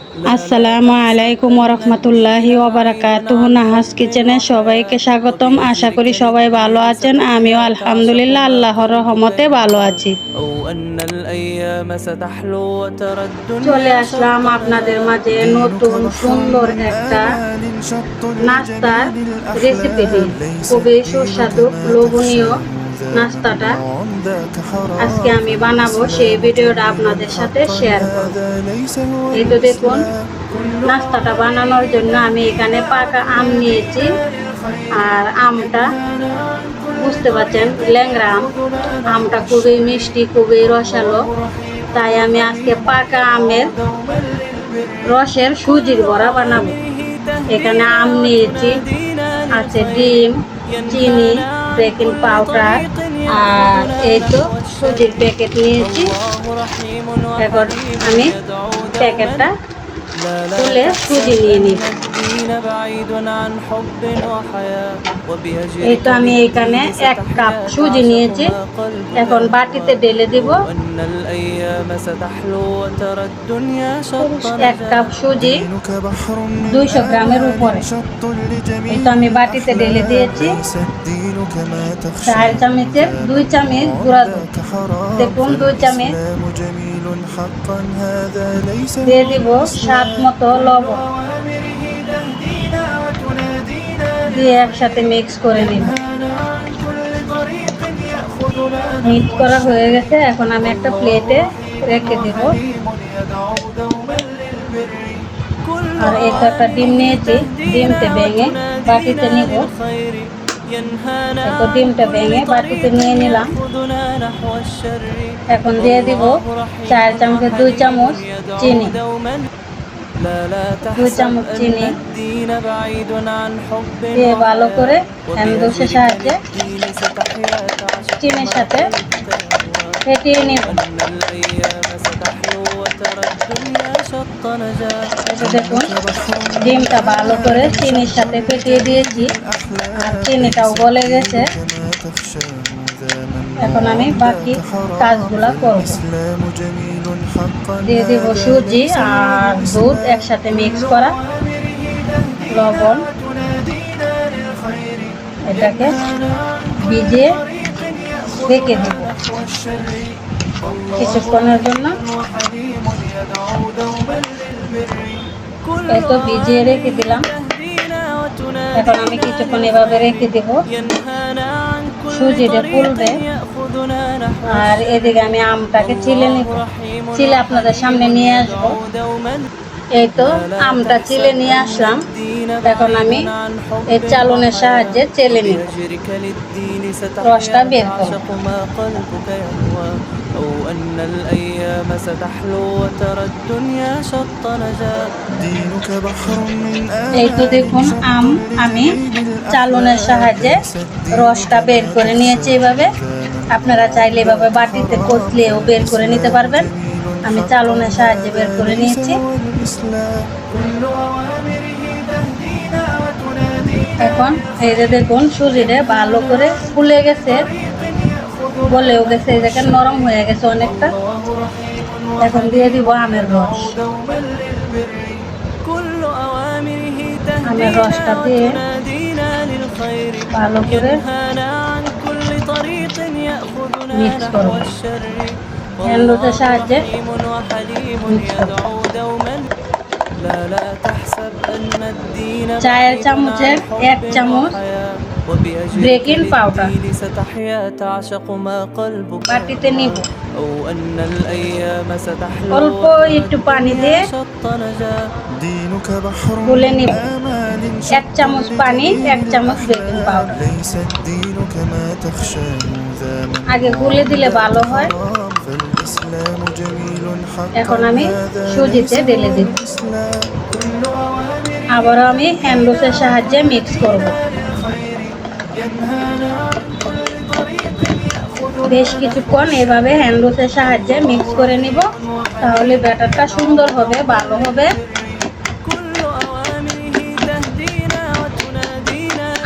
আসসালামু আলাইকুম ওরহমতুল্লাহি ওবারাকাতুহু। নাহাস কিচেনে সবাইকে স্বাগতম। আশা করি সবাই ভালো আছেন। আমিও আলহামদুলিল্লাহ আল্লাহর রহমতে ভালো আছি। চলে আসলাম আপনাদের মাঝে নতুন সুন্দর একটা নাস্তার রেসিপি নিয়ে। খুবই সুস্বাদু লোভনীয় নাস্তাটা আজকে আমি বানাবো, সেই ভিডিওটা আপনাদের সাথে শেয়ার করব। এই তো দেখুন, নাস্তাটা বানানোর জন্য আমি এখানে পাকা আম নিয়েছি। আর আমটা বুঝতে পারছেন, ল্যাংড়া আম। আমটা খুবই মিষ্টি, খুবই রসালো। তাই আমি আজকে পাকা আমের রসের সুজির বড়া বানাবো। এখানে আম নিয়েছি, আছে ডিম, চিনি, বেকিং পাউডার, আর এই তো সুজির প্যাকেট নিয়েছি। এখন আমি প্যাকেটটা তুলে সুজি নিয়ে নিই। এই তো আমি এখানে 1 কাপ সুজি নিয়েছি। এখন বাটিতে ঢেলে দিব। 1 কাপ সুজি 200 গ্রামের উপরে। এই তো আমি বাটিতে ঢেলে দিয়েছি। 4 চামচের 2 চামচ গুঁড়া দুধ, দেখুন 2 চামচ দিয়ে দিব। স্বাদ মতো লবণ দিয়ে একসাথে মিক্স করে নিব। মিক্স করা হয়ে গেছে। এখন আমি একটা প্লেটে রেখে দিব। আর এই তো একটা ডিম নিয়েছি, ডিমটা ভেঙে বাটিতে নিব। তো ডিমটা ভেঙে বাটিতে নিয়ে নিলাম। এখন দিয়ে দিব 4 চামচের 2 চামচ চিনি, 2 চামচ চিনি দিয়ে ভালো করে হ্যান্ডউইচের সাহায্যে চিনির সাথে ফেটিয়ে নিব। দেখুন, ডিমটা ভালো করে চিনির সাথে ফেটিয়ে দিয়েছি আর চিনিটাও গলে গেছে। এখন আমি বাকি কাজগুলা করব। দিয়ে দিব সুজি আর দুধ একসাথে মিক্স করা, লবণ, এটাকে ভিজিয়ে রেখে দিব কিছুক্ষণের জন্য। এই তো ভিজিয়ে রেখে দিলাম। এখন আমি কিছুক্ষণ এভাবে রেখে দিব, সুজিটা ফুলবে। আর এদিকে আমি আমটাকে চিলে নিব, চিলে আপনাদের সামনে নিয়ে আসবো। এই তো আমটা চিলে নিয়ে আসলাম। এখন আমি এই চালনের সাহায্যে চেলে নিব, রসটা বের করব। এই তো দেখুন, আম আমি চালনের সাহায্যে রসটা বের করে নিয়েছি। এভাবে আপনারা চাইলে এভাবে বাটিতে কচলেও বের করে নিতে পারবেন। আমি চালনের সাহায্যে বের করে নিয়েছি। এখন এই যে দেখুন, সুজিটা ভালো করে ফুলে গেছে, গলেও গেছে, এই জায়গায় নরম হয়ে গেছে অনেকটা। এখন দিয়ে দিব আমের রস। আমের রসটা দিয়ে ভালো করে মিক্স করব, হ্যান্ডউইচের সাহায্যে মিক্স করব। 4 চামচের 1 চামচ বেকিং পাউডার বাটিতে নিব। অল্প একটু পানি দিয়ে গুলে নিব। 1 চামচ পানি, 1 চামচ বেকিং পাউডার। আগে গুলে দিলে ভালো হয়। এখন আমি সুজিতে ঢেলে দিব। আবারও আমি হ্যান্ডউইচের সাহায্যে মিক্স করব। বেশ কিছুক্ষণ এভাবে হ্যান্ডউইচের সাহায্যে মিক্স করে নিব, তাহলে ব্যাটারটা সুন্দর হবে, ভালো হবে,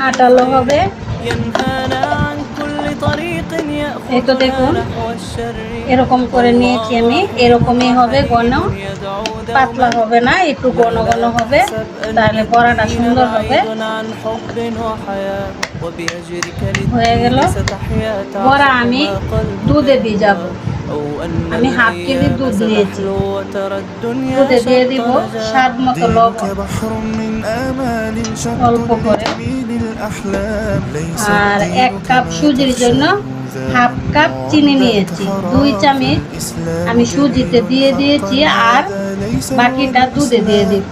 আটালো হবে। এই তো দেখুন, এরকম করে নিয়েছি আমি, এরকমই হবে ঘন। পাতলা হবে না, একটু ঘন ঘন হবে, তাহলে বড়াটা সুন্দর হবে। হয়ে গেল বড়া। আমি দুধে দিয়ে যাব। আমি হাফ কেজি দুধ নিয়েছি। দুধে দিয়ে দিব স্বাদ মতো লবণ অল্প করে, আর 1 কাপ সুজির জন্য হাফ কাপ চিনি নিয়েছি। 2 চামচ আমি সুজিতে দিয়ে দিয়েছি, আর বাকিটা দুধে দিয়ে দিব।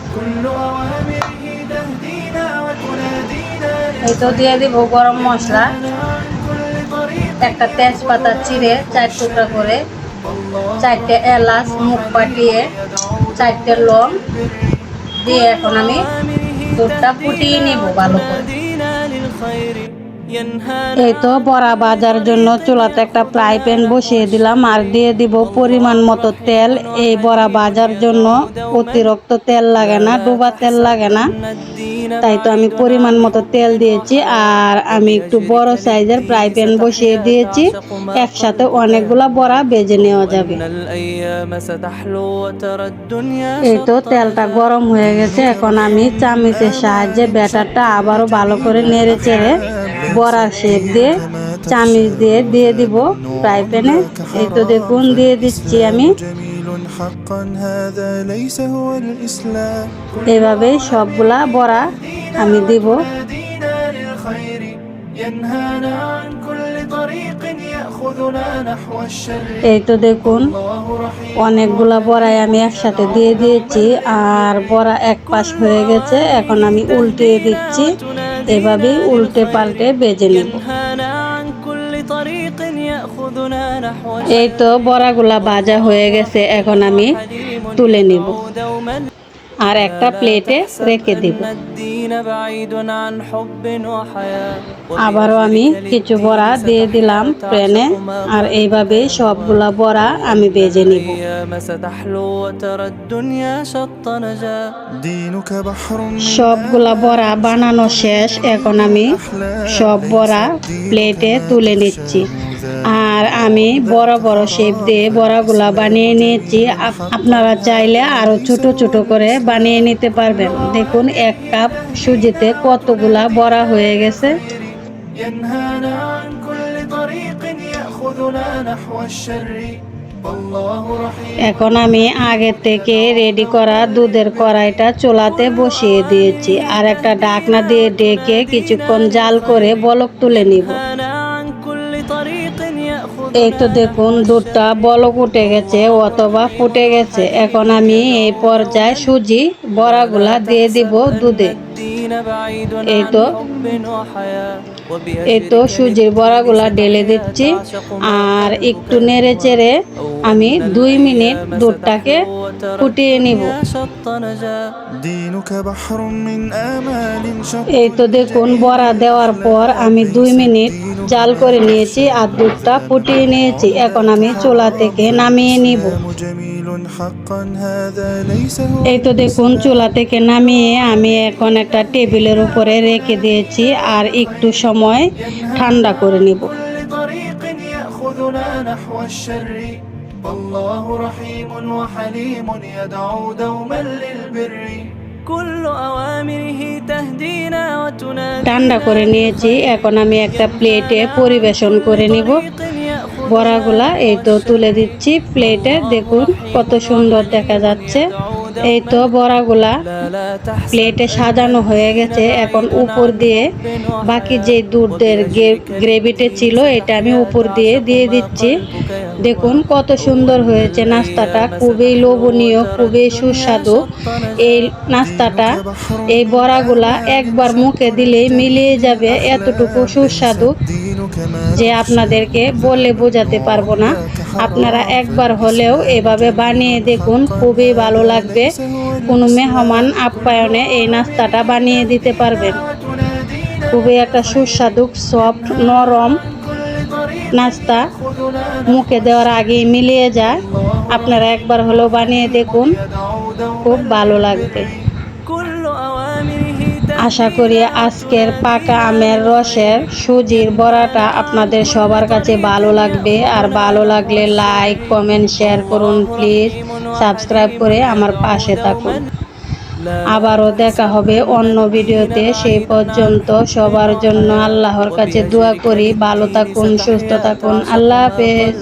এই তো দিয়ে দিব গরম মশলা, একটা তেজপাতা চিড়ে 4 টুকরা করে, 4টে এলাচ মুখ ফাটিয়ে, 4টে লং দিয়ে এখন আমি দুধটা ফুটিয়ে নিব ভালো করে। এই তো বড়া ভাজার জন্য চুলাতে একটা ফ্রাই প্যান বসিয়ে দিলাম, আর দিয়ে দিব পরিমাণ মতো তেল। এই বড়া ভাজার জন্য অতিরিক্ত তেল লাগে না, ডোবা তেল লাগে না, তাই তো আমি পরিমাণ মতো তেল দিয়েছি। আর আমি একটু বড় সাইজের ফ্রাই প্যান বসিয়ে দিয়েছি, একসাথে অনেকগুলা বড়া ভেজে নেওয়া যাবে। এই তো তেলটা গরম হয়ে গেছে, এখন আমি চামচের সাহায্যে ব্যাটারটা আবারও ভালো করে নেড়ে চেড়ে বড়ার শেপ দিয়ে চামচ দিয়ে দিয়ে দিব ফ্রাই প্যানে। এই তো দেখুন দিয়ে দিচ্ছি আমি। এভাবে সবগুলা বড়া আমি দিব। এই তো দেখুন অনেকগুলা বড়াই আমি একসাথে দিয়ে দিয়েছি, আর বড়া এক পাশ হয়ে গেছে, এখন আমি উল্টিয়ে দিচ্ছি। এভাবেই উল্টে পাল্টে ভেজে নেব। এই তো বড়াগুলা ভাজা হয়ে গেছে, এখন আমি তুলে নেব আর একটা প্লেটে রেখে দেব। আবারও আমি কিছু বড়া দিয়ে দিলাম প্যানে, আর এইভাবে সবগুলা বড়া আমি ভেজে নিব। সবগুলা বড়া বানানো শেষ, এখন আমি সব বড়া প্লেটে তুলে নিচ্ছি। আর আমি বড় বড় শেপ দিয়ে বড়াগুলা বানিয়ে নিয়েছি। আপনারা চাইলে আরো ছোট ছোট করে বানিয়ে নিতে পারবেন। দেখুন 1 কাপ সুজিতে কতগুলা বড়া হয়ে গেছে। এখন আমি আগে থেকে রেডি করা দুধের কড়াইটা চুলাতে বসিয়ে দিয়েছি, আর একটা ঢাকনা দিয়ে ঢেকে কিছুক্ষণ জাল করে বলক তুলে নিব। এই তো দেখুন দুধটা বলক উঠে গেছে অথবা ফুটে গেছে। এখন আমি এই পর্যায়ে সুজি বড়াগুলা দিয়ে দিব দুধে। এই তো সুজির বড়াগুলা ঢেলে দিচ্ছি, আর একটু নেড়ে চেড়ে আমি 2 মিনিট দুধটাকে ফুটিয়ে নিব। এই তো দেখুন বড়া দেওয়ার পর আমি 2 মিনিট জাল করে নিয়েছি আর দুধটা ফুটিয়ে নিয়েছি। এখন আমি চুলা থেকে নামিয়ে নিব। এই তো দেখুন চুলা থেকে নামিয়ে আমি এখন একটা টেবিলের উপরে রেখে দিয়েছি, আর একটু সময় ঠান্ডা করে নিব। ঠান্ডা করে নিয়েছি, এখন আমি একটা প্লেটে পরিবেশন করে নিব বড়াগুলা। এই তো তুলে দিচ্ছি প্লেটে। দেখুন কত সুন্দর দেখা যাচ্ছে। এই তো বড়াগুলা প্লেটে সাজানো হয়ে গেছে। এখন উপর দিয়ে বাকি যে দুধের গ্রেভিটা ছিল এটা আমি উপর দিয়ে দিয়ে দিচ্ছি। দেখুন কত সুন্দর হয়েছে নাস্তাটা, খুবই লোভনীয়, খুবই সুস্বাদু এই নাস্তাটা। এই বড়াগুলা একবার মুখে দিলেই মিলিয়ে যাবে, এতটুকু সুস্বাদু যে আপনাদেরকে বলে বোঝাতে পারবো না। আপনারা একবার হলেও এভাবে বানিয়ে দেখুন, খুবই ভালো লাগবে। কোনো মেহমান আপ্যায়নে এই নাস্তাটা বানিয়ে দিতে পারবেন। খুবই একটা সুস্বাদু সফট নরম নাস্তা, মুখে দেওয়ার আগেই মিলিয়ে যায়। আপনারা একবার হলেও বানিয়ে দেখুন, খুব ভালো লাগবে। আশা করি আজকের পাকা আমের রসের সুজির বড়াটা আপনাদের সবার কাছে ভালো লাগবে। আর ভালো লাগলে লাইক কমেন্ট শেয়ার করুন প্লিজ। সাবস্ক্রাইব করে আমার পাশে থাকুন। আবারও দেখা হবে অন্য ভিডিওতে। সেই পর্যন্ত সবার জন্য আল্লাহর কাছে দোয়া করি, ভালো থাকুন, সুস্থ থাকুন। আল্লাহ হাফেজ।